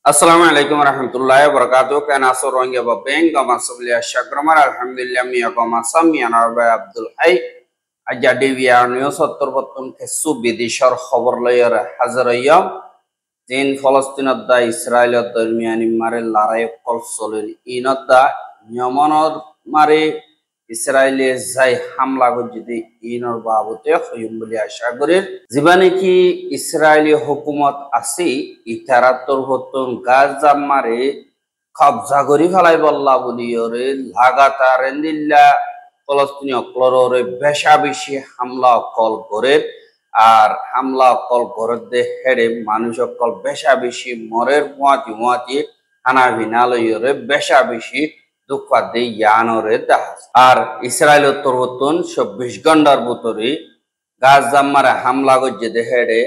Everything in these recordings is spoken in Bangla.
Assalamualaikum warahmatullahi wabarakatuh. Kana soronge ba benga masubli ashagramar alhamdulillah mi akoma sami anarba Abdul Hay aja devia news ottorbotton kesu bidishar খবর লয়র হাজারয়ম জিন ফলস্তিনত দা ইসরায়েলত দরমিয়ানি মারে লড়াই কল চলের ইনত দা নিয়মনর মারে ইসরায়েলে যাই হামলা গজিদি ইনর বাবতে হইম বলি আশা করি জীবানে কি ইসরায়েলি হুকুমত আছে ইতারাতর হতন গাজা মারে কবজা করি ফেলাই বল্লা বলি ওরে লাগাতার এন্দিল্লা ফলস্তিনীয় ক্লরে বেশা বেশি হামলা কল করে আর হামলা কল করে দে হেড়ে মানুষ কল বেশা বেশি মরের মুয়াতি হানা ভিনালয়রে বেশা বেশি দুঃখাদ ইয়ানরে দাহাজ আর ইসরায়েল তরবতন 24 ঘন্টার ভিতরে গাজা মারে হামলা গজে দে হেড়ে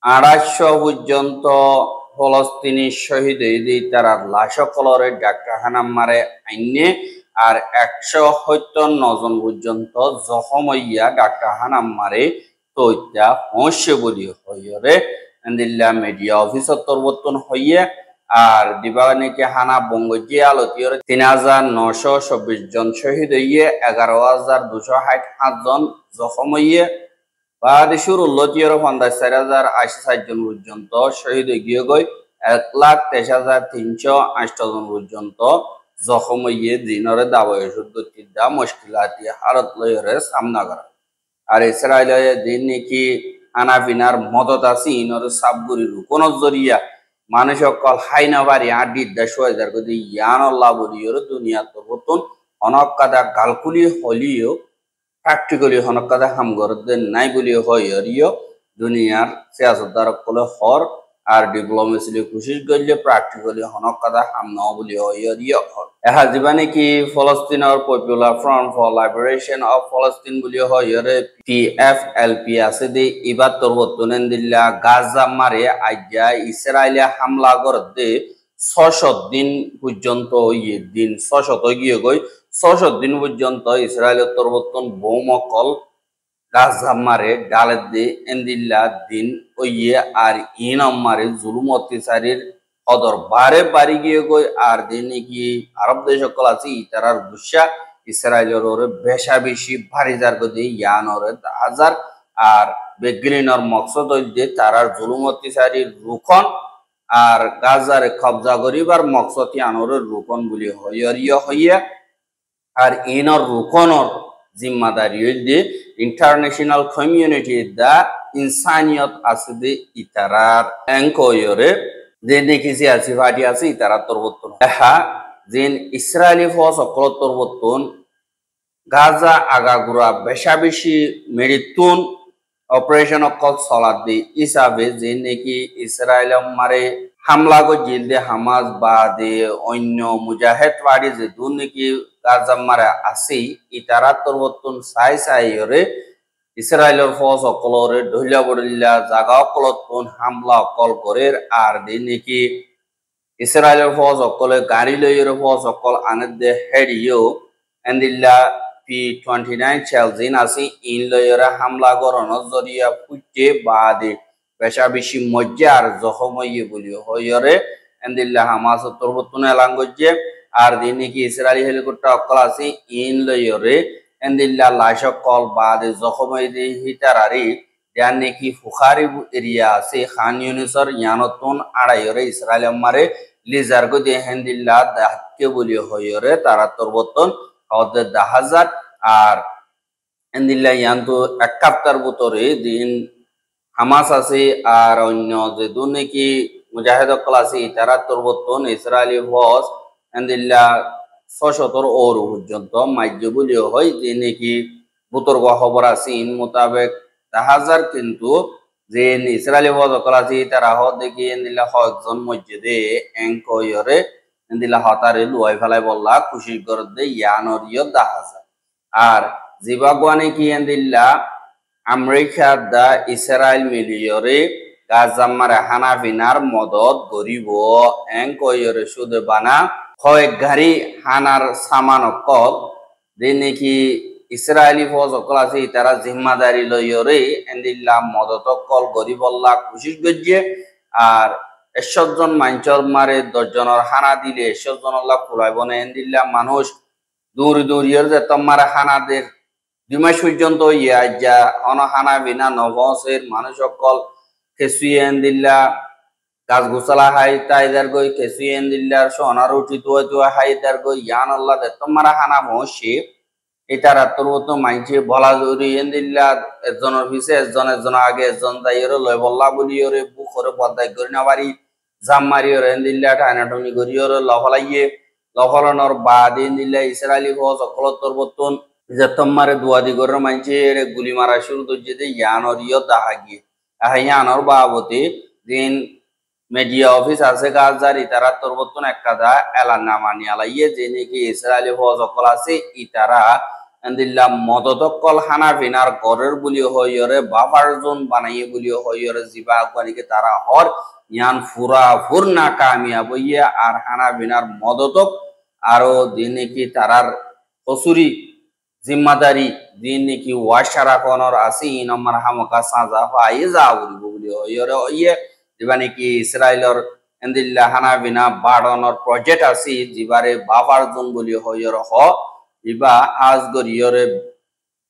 250 পর্যন্ত ফলস্তিনি শহীদ হয়ে তারা লাশ কলরে ডাক্তারখানা মারে আইনে আর 157 জন পর্যন্ত জখম হইয়া ডাক্তারখানা মারে তৈতা হসে বলি হইরে এন্দিল্লা মিডিয়া অফিসর তরবতন হইয়ে আর দিবানিকে হানা বঙ্গজি আলতিয়র 3926 জন শহীদ হইয়ে 11267 জন জখম হইয়ে বাদেশুর উল্লতিয়র 50,080 জন পর্যন্ত শহীদ গিয়ে গই 1,23,308 জন পর্যন্ত জখম হইয়ে দিনরে দাবয় শুদ্ধ মুশকিলাতি হারত লয়রে সামনা করা আর ইসরায়েলের দিন নাকি আনাফিনার মদত আছে ইনর সাবগুরি কোন জরিয়া মানুষ কল হাইনা বাড়ি আড্ডি 10,000 কদি ইয়ানল্লাহ বলিওর দুনিয়া তো বতন অনক কাদা গালকুলি হলিও প্র্যাকটিক্যালি হনক কাদা হাম গরদে নাই বলি হইরিও দুনিয়ার সিয়াসতদার কলে হর আর ডিপ্লোমেসিলি কোশিশ করলে প্র্যাকটিক্যালি হনক কাদা হাম ন বলি হইরিও এহা জীবানে কি ফলস্তিনের popular front for liberation of ফলস্তিন বলি হইরে পিএফএলপি আছে দে ইবার তরবতনেন দিল্লা গাজা মারে আজ্ঞা ইসরায়েলে হামলা করতে 600 দিন পর্যন্ত ইয়ে দিন 600 গিয়ে গই 600 দিন পর্যন্ত ইসরায়েলের তরবতন বৌমকল গাজা মারে ডালে দে এন্দিল্লা দিন ওইয়ে আর ইনাম মারে জুলুম অত্যাচারীর অদর বারে বাড়ি গিয়ে গই আর দিন কি আরব দেশ সকল আছে ইতারার গুসা ইসরায়েলের ওরে বেশা বেশি ভারী যার গদি ইয়ানরে হাজার আর বেগলিনর মকসদ হইতে তারার জুলুম অত্যাচারীর রুখন আর গাজারে কবজা করিবার মকসদ ইয়ানরে রুখন বলি হইয়া হইয়া আর ইনর রুকনর জিম্মাদারি হইতে ইন্টারন্যাশনাল কমিউনিটি দা ইনসানিয়ত আছে দে ইতারার এঙ্কয়রে যে দেখিছি আছে ফাটি আছে ইতারা তরবতন হ্যাঁ যেন ইসরায়েলি ফৌজ সকল তরবতন গাজা আগাগুড়া বেশা বেশি মেরিতুন অপারেশন অকল চলাত দি হিসাবে যে নাকি ইসরায়েল মারে হামলা গো জিলদে হামাজ বা দে অন্য মুজাহিদ বাড়ি যে দু নাকি গাজা মারে আসি ইতারা তরবতন সাইরে ইসরায়েলের ফৌজ অকলরে ঢইলা বড়িল্লা জাগা অকলতন হামলা অকল করে আর দি নাকি ইসরায়েলের ফৌজ অকলে গাড়ি লইয়ের ফৌজ অকল আনে দে হেডিও এন্দিল্লা P-29 চেলজিন আসি ইন লইয়ের হামলা গরণর জরিয়া ফুটে বাদে বেশা বেশি মজ্জা আর জখম হইয়ে বলি হইরে এন্দিল্লা হামাস তরবতন এলান গজ্জে আর দিন নাকি ইসরায়েলি হেলিকপ্টার অকল আসি ইন লইয়েরে এন্দিল্লা লাশ অকল বাদে জখম হইয়ে হিতারারি যার নাকি ফুখারি এরিয়া আছে খান ইউনিসর ইয়ানতন আড়াইরে ইসরায়েল মারে লিজার গো দিয়ে হেন্দিল্লা দাহকে বলি হইরে তারা তরবতন ওদের 10,000 আর এন্দিল্লা ইয়ান্তু 71 ভিতরে দিন হামাস আছে আর অন্য যে দু নাকি মুজাহিদ অকল আছে তারা তরবতন ইসরায়েলি ফৌজ এন্দিল্লা 600 ওর পর্যন্ত মাইজ বলি হয় যে নাকি বুতর্গ খবর আছে ইন মোতাবেক 10,000 কিন্তু যে ইসরায়েলি ফৌজ অকল আছে তারা দেখি এন্দিল্লা কয়েকজন মসজিদে এঙ্কয়রে এন্দিল্লা হতারে লুয়াই ফেলাই বললা খুশি করে দে ইয়ানরিও 10,000 আর জিবাগুয়ানে কি এন্দিল্লা আমেরিকা দা ইসরায়েল মিলিয়রে গাজা মারে হানাফিনার মদত গরিব এঙ্কয়রে শুধু বানা হয় গাড়ি হানার সামান অকল যে নাকি ইসরায়েলি ফৌজ অকল আছে তারা জিম্মাদারি লইয়রে এন্দিল্লা মদত অকল গরিবল্লা খুশি গজ্জে আর 100 জন মাঞ্চর মারে 10 জনের হানা দিলে 100 জন আল্লাহ কুলাইব না এন্দিল্লা মানুষ দূরি দূরিয়ের যে তোমার হানাদের 2 মাস পর্যন্ত ইয়া যা অন হানা বিনা নবসের মানুষ সকল খেসুয়ে এন্দিল্লা গাছ গোছালা হাই তাইদার গই খেসুয়ে এন্দিল্লার সোনার উঠি তুয়া হাইদার গই ইয়ান আল্লাহ দে তোমার হানা মহসি এটা রাত্তর মতো মাইছে বলা জরুরি এন্দিল্লা একজনের পিছে একজন আগে একজন দাইয়ের লয় বল্লা বলিওরে বুখরে বদাই করি না বাড়ি জাম মারিওর এন্দিল্লা টানাটনি করিওর লফলাইয়ে লফলানোর বাদ এন্দিল্লা ইসরায়েলি ফৌজ অকলতর বর্তন যে তোমারে দুয়াদি করে মাইছে গুলি মারা শুরু করছে ইয়ানর ইয় দাহা গিয়ে ইয়ানর বাবতে দিন মিডিয়া অফিস আছে গাজারি তারা তরবতন একটা এলান নামা নিয়ালাইয়ে যে নাকি ইসরায়েলি ফৌজ অকল আছে ইতারা এন্দিল্লা মদতকল হানা ফিনার ঘরের বলি হইরে বাবার জন বানাইয়ে বলি হইরে জিবা আকুয়ানিকে তারা হর ইয়ান ফুরা ফুর না কামিয়াব ইয়ে আর হানা ফিনার মদতক আরো দিনে কি তারার কসুরি জিম্মাদারি দিন নাকি ওয়াশারা কনর আছে ই নম্বর হামকা সাজা পাইয়ে যা বলি হইরে ইয়ে যেবা নাকি ইসরায়েলর এন্দিল্লা হানা বিনা বাড়ানোর প্রজেক্ট আছে জিবারে বাবার জন বলি হইরে হ ইবা আজ গরিয়রে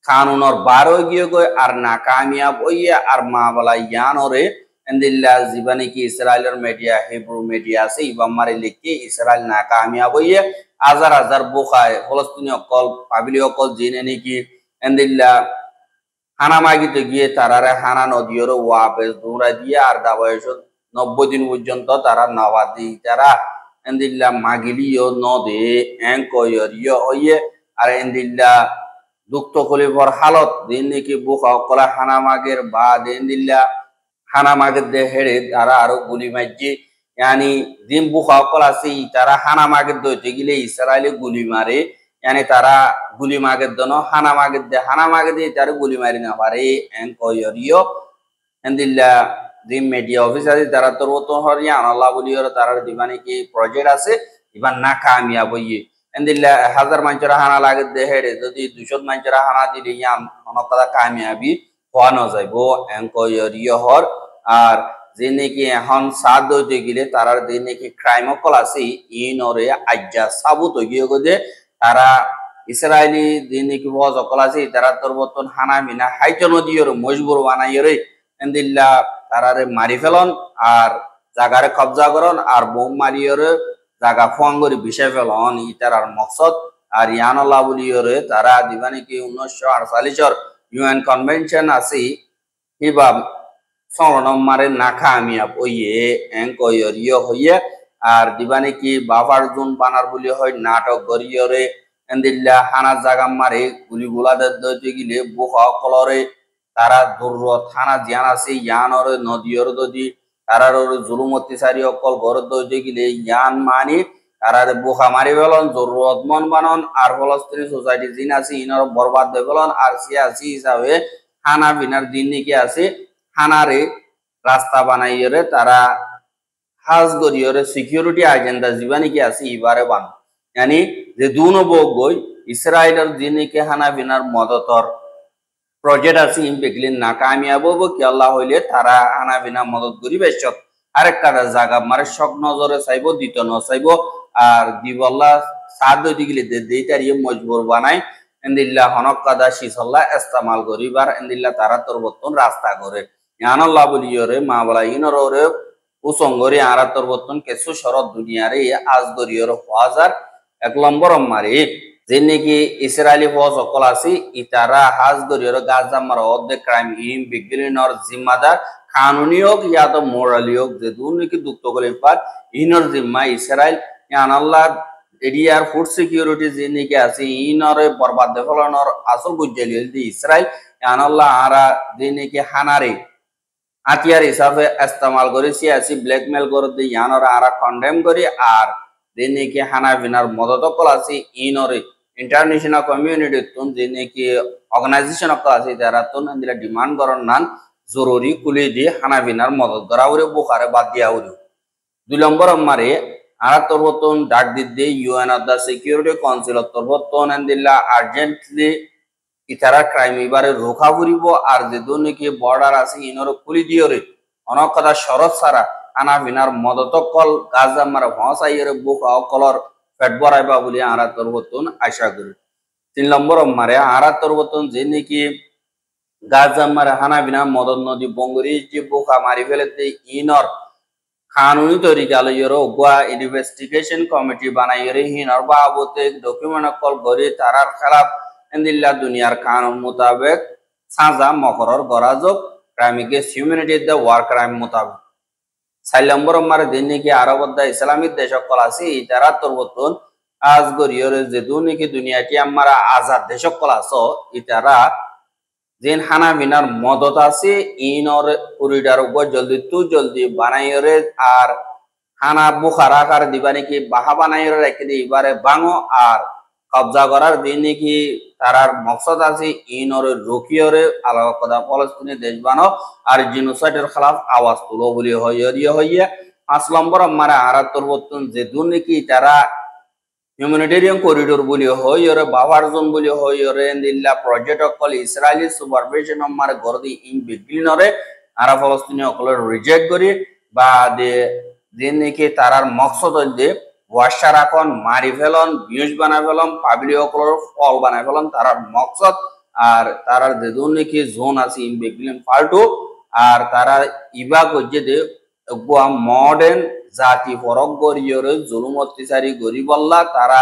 কানুনর বারো গিয়ে গই আর না কামিয়াব ওইয়া আর মা বলা ইয়ানরে এন্দিল্লা জিবানি কি ইসরায়েলের মিডিয়া হিব্রু মিডিয়া আছে ইবা মারি লিখি ইসরায়েল না কামিয়াব ওইয়া হাজার হাজার বোখায় ফলস্তিনি অকল পাবিলি অকল জিনে নাকি এন্দিল্লা হানা মাগিতে গিয়ে তারারে হানা নদীর ওয়াপেস দৌড়া দিয়ে আর দাবয়স 90 দিন পর্যন্ত তারা নবাদি তারা এন্দিল্লা মাগিলিও নদে এঙ্কয়রিয় ওইয়ে আর এন্দিল্লা দুঃখ কলিভর হালত দিন নাকি বুকা কলা হানা মাগের বা দিল্লা হানা মাগের দে হেড়ে তারা আরো গুলি মারছে ইয়ানি দিন বুকা কল আছে তারা হানা মাগের দইতে গেলে ইসরায়েলে গুলি মারে ইয়ানি তারা গুলি মাগের দন হানা মাগের দিয়ে তারা গুলি মারি না পারে এনকয়রিও এন্দিল্লা দিন মিডিয়া অফিস আছে তারা তোর তো হরিয়া আল্লাহ বলিওর তারার দিবানি কি প্রজেক্ট আছে ইবার না কামিয়াব ইয়ে এন্দিল্লা 1000 মানুষের হানা লাগে দেহেড়ে যদি 200 মানুষের হানা দিলে ইয়ান অনকদা কামিয়াবি হওয়া না যাইব এনকয়রিও হর আর যে নাকি এখন সাদ হইতে গেলে তারার যে নাকি ক্রাইম অকল আছে ইনরে আজ্জা সাবুত হয়ে গিয়ে তারা ইসরায়েলি যে নাকি বজ অকল আছে তারা তোর বর্তন হানা মিনা হাইচ নদীর মজবুর বানাইরে এন্দিল্লা তারারে মারি ফেলন আর জাগারে কবজা করন আর বোম মারিয়রে জাগা ফুয়াঙ্গরি বিষয় ফেলন ইটার আর মকসদ আর ইয়ানল্লাহ বলিয়রে তারা দিবানি কি 1948 ইউএন কনভেনশন আছে হিবা সংরণম মারে না কামিয়াব ওইয়ে এঙ্কয়রিয় হইয়ে আর দিবানি কি বাবার জুন বানার বলি হয় নাটক গরিয়রে এন্দিল্লা হানা জাগা মারে গুলিগুলা দইতে গিলে বুকা কলরে তারা দুর্র থানা জিয়ান আছে ইয়ানরে নদীর যদি তারার জুলুম অত্যাচারী অকল ঘর দইতে গিলে ইয়ান মানি তারার বুকা মারি ফেলন জরুরত মন বানন আর ফলস্তিনি সোসাইটি জিন আছে ইনর বরবাদ দিয়ে ফেলন আর সিয়াসি হিসাবে হানা বিনার দিন নাকি আছে হানারে রাস্তা বানাইরে তারা হাজ গরিয়রে সিকিউরিটি এজেন্ডা জীবানি কি আছে ইবারে বান यानी যে দুনো বগই ইসরায়েলের দিনকে হানা বিনার মদতর প্রজেক্ট আছে ইমপেক্লি না কামিয়াব হবো কি আল্লাহ হইলে তারা হানা বিনা মদত করিবে সব আরেকটা জায়গা মারে শক নজরে চাইব দিত ন চাইব আর দিবল্লাহ সাদ হইতে গেলে দেইতারিয়ে মজবুর বানাই এন্দিল্লা হনক কাদা শিসল্লাহ ইস্তেমাল করিবার এন্দিল্লা তারা তোর বর্তন রাস্তা করে ইয়ানাল্লাহ বলিয়রে মা বলা ইনরে উসঙ্গরি আরা তোর বর্তন কিছু শরৎ দুনিয়ারে আজ গরিয়র হাজার 1 নম্বর মারে যে নাকি ইসরায়েলি ফৌজ অকল আছে ইতারা হাজ গরিয়র গাজা মার অর্ধেক ক্রাইম ইম বিগ্রিনর জিম্মাদার কানুনি হোক ইয়া তো মোরালি হোক যে দু নাকি দুঃখ করে পার ইনর জিম্মা ইসরায়েল ইয়ানাল্লাহ এরিয়ার ফুড সিকিউরিটি যে নাকি আছে ইনরে বরবাদ ফলানোর আসল গুজ্জালি দি ইসরায়েল ইয়ানাল্লাহ আরা যে নাকি হানারে হাতিয়ার হিসাবে ইস্তেমাল করে সিয়াসি ব্ল্যাকমেল করে দিয়ে ইয়ানরে আরা কন্ডেম করি আর যে নাকি হানা বিনার মদত কল আছে ইনরে ইন্টারন্যাশনাল কমিউনিটি তুন যে নাকি অর্গানাইজেশন অকল আছে যারা তুন দিলা ডিমান্ড করার নান জরুরি কুলি দিয়ে হানা বিনার মদত করা উড়ে বুখারে বাদ দিয়া উড়ে 2 নম্বর মারে আরা তরবতন ডাক দিতে UN of the security council তরবতন দিলা আর্জেন্টলি ইতারা ক্রাইম এবারে রোখা ফুরিব আর যে নাকি বর্ডার আছে ইনর কুলি দিয়রে অনেক কথা শরৎ সারা আনা ফিনার মদত কল গাছ আমার হসাইয়ের বুক কলর পেট বড়াইবা বলে আরা তোর বতুন আশা করি 3 নম্বর মারে আরা তোর বতুন যে নাকি গাছ আমার হানা বিনা মদত নদী বঙ্গরি যে বোকা মারি ফেলেতে ইনর কানুনি তরিকা লইয়র গোয়া ইনভেস্টিগেশন কমিটি বানাইয়রে হিনর বাবতে ডকুমেন্ট কল গরি তারার খেলাফ এন্দিল্লা দুনিয়ার কানুন মোতাবেক সাজা মকরর গরাজক crime against humanity the war crime মোতাবেক 4 নম্বর মারে দিন নাকি আরবদ্দা ইসলামিক দেশ সকল আছে ইতারা তরবতন আজ গরিয়র যে দুনিকি দুনিয়াটি আমরা আজাদ দেশ সকল আছো ইতারা যেন হানা বিনার মদত আছে ইনর কুরিডার উপর জলদি বানাইরে আর হানা বুখারা আকার দিবা নাকি বাহা বানাইরে রেখে দিয়ে এবারে বাঙো আর কবজা করার দিন নাকি তারার মকসদ আছে ইনর রুকিয়রে আলাদা কথা ফলস্তিনি দেশ বানো আর জিনোসাইডের খেলাফ আওয়াজ তুলো বলি হইয়া 5 নম্বর মারা আরাত তরবতন যে দুন নাকি তারা humanitarian corridor boli hoy ore babar zone boli hoy ore endilla project okol Israeli supervision mar gordi in biglin ore ara Palestine okol reject gori ba de dinike tarar maksud de washer এখন মারি ফেলন ভিউজ বানাই ফেলন পাবলিক okol ফল বানাই ফেলন তারার মাকসদ আর তারার যে দুনিকি জোন আছে ইন বিগলিন পাল্টো আর তারা ইবা গজে de গোয়া মডার্ন জাতি ফরক গরিয়রে জুলুম অত্যাচারী গরিবল্লা তারা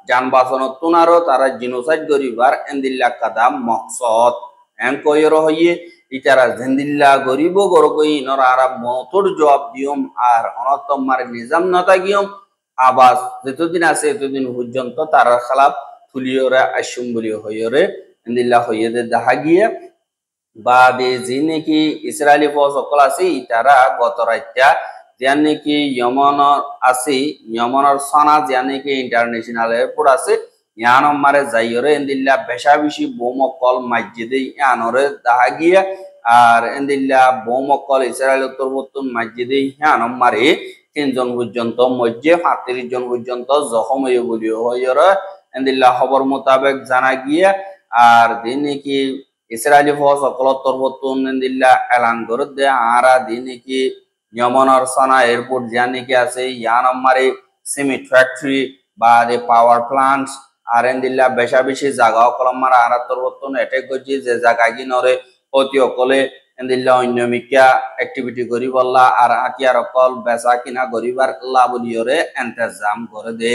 যান বাঁচানোর তুনারো তারা জিনোসাইড গরিবার এন্দিল্লা কাদাম মকসদ এন কইর হইয়ে ইতারা জেন্দিল্লা গরিব গরকই নর আরব মতর জবাব দিয়ম আর অনতম মার নিজাম নতা গিয়ম আবাস যতদিন আছে এতদিন পর্যন্ত তারা খেলাফ তুলিয়রে আইসুম বলি হইরে এন্দিল্লা হইয়ে দেখা গিয়ে বা যে নাকি ইসরায়েলি ফৌজ সকল আছে ইতারা গত রাইতা যে নাকি ইয়মনর আছে ইয়মনর সানা যে নাকি ইন্টারন্যাশনাল এয়ারপোর্ট আছে ইয়ান মারে যাইরে এন্দিল্লা বেশাবিশি বোমকল মসজিদে ইয়ানরে দেখা গিয়া আর এন্দিল্লা বোমকল ইসরায়েল উত্তরবর্তন মসজিদে ইয়ান মারে 3 জন পর্যন্ত মধ্যে 35 জন পর্যন্ত জখম হয়ে বলি হইরে এন্দিল্লা খবর মোতাবেক জানা গিয়া আর দিন নাকি ইসরায়েলি ফৌজ সকল তরবতুন এন্দিল্লা এলান করে দে আরা দিন নাকি যমনর সানা এয়ারপোর্ট যা নাকি আছে ইয়ান মারে সিমেন্ট ফ্যাক্টরি বা দে পাওয়ার প্লান্টস আর এন্দিল্লা বেশা বেশি জায়গা কলম মারা আরা তরবতুন এটেক করছি যে জায়গা গিনরে অতি অকলে এন্দিল্লা অন্যমিকা অ্যাক্টিভিটি করি বললা আর আকিয়ার অকল বেচা কিনা গরিবার আল্লাহ বলিয়রে ইন্তজাম করে দে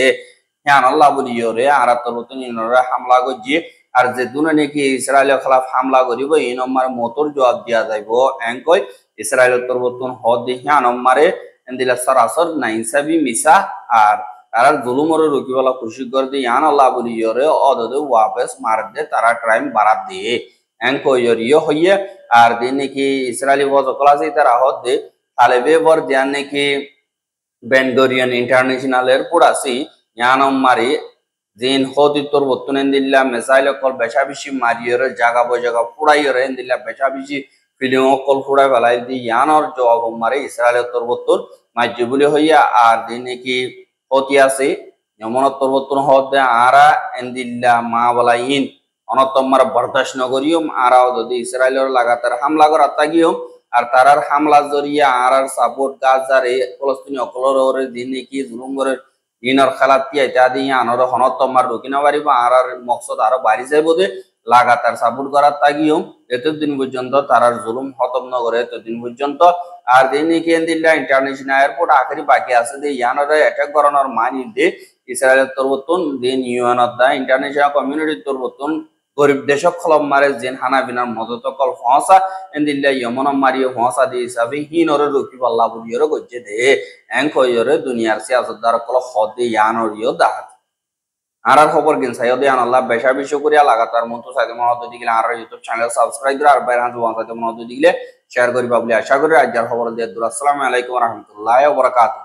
ইয়ান আল্লাহ বলিয়রে আরা তরবতুন ইনরে হামলা করছি আর যে দুনে নাকি ইসরায়েলের খেলাফ হামলা করিব এই নম্বর মতর জবাব দিয়া যাইব এঙ্কই ইসরায়েলের তরবতুন হদ দেখিয়া নম্বরে এন্দিলা সরাসর না ইনসাবি মিসা আর তারা জুলুমর রুকিবালা খুশি করে দিয়ে ইয়ান আল্লাহ বলিয়রে অদদে ওয়াপস মার দে তারা ক্রাইম বাড়াত দিয়ে এঙ্কইয়রিও হইয়ে আর দিন নাকি ইসরায়েলি ফৌজ সকল আছে তারা হদ দে তালেবে বর যান নাকি বেনগরিয়ান ইন্টারন্যাশনাল এয়ারপোর্ট আছে ইয়ান মারি জিন হতি তরবতুন এন্দিল্লা মিসাইল কল বেশাবিশি মারিয়রে জায়গা বজাগা ফুড়াইয়রে এন্দিল্লা বেশাবিশি ফিলিং কল ফুড়াই ফেলাই দি ইয়ানর জবাব মারে ইসরায়েলের তরবতুন মাইজুবুলি হইয়া আর দিন নাকি হতি আছে যমনত তরবতুন হতে আরা এন্দিল্লা মা বলাইন অনতম মার বরদাস্ত নগরিয়ম আরাও যদি ইসরায়েলের লাগাতার হামলা করা তাগিয়ম আর তারার হামলা জরিয়া আরার সাপোর্ট গাজার এই ফলস্তিনি অকলর দিন নাকি জুলুম করে ইনর খেলাত ইত্যাদি আনর হনতমার রুকিনা পারিব আর মকসদ আরো বাড়ি যাইব দে লাগাতার সাপোর্ট করার তাগিয়ম এতদিন পর্যন্ত তারার জুলুম খতম ন করে এতদিন পর্যন্ত আর দিন নাকি এন্দিল্লা ইন্টারন্যাশনাল এয়ারপোর্ট আখরি বাকি আছে দে ইয়ানরে অ্যাটাক করানোর মানি দে ইসরায়েলের তরবতুন দিন ইউএন দা ইন্টারন্যাশনাল কমিউনিটির তরবতুন গরিব দেশক খলম মারে যেন হানা বিনার মদত কল ফসা এন্দিল্লা ইয়মন মারিয়ে ফসা দিয়ে হিসাবে হিনরে রুকি পাল্লা বুলিয়রে গজ্জে দে এঙ্কইয়রে দুনিয়ার সিয়াসতদার কল হদে ইয়ানরিও দাহাত আর খবর কিন সাইয়দ ইয়ান আল্লাহ বেশা বেশি করিয়া লাগাতার মতো সাইতে মহত দিগলে আর ইউটিউব চ্যানেল সাবস্ক্রাইব করে আর বাইরে হাতে ওয়ান সাইতে মহত দিগলে শেয়ার করি বাবলি আশা করি আজকের খবর দিয়ে আসসালামু আলাইকুম ওয়া রাহমাতুল্লাহি ওয়া বারাকাতুহু।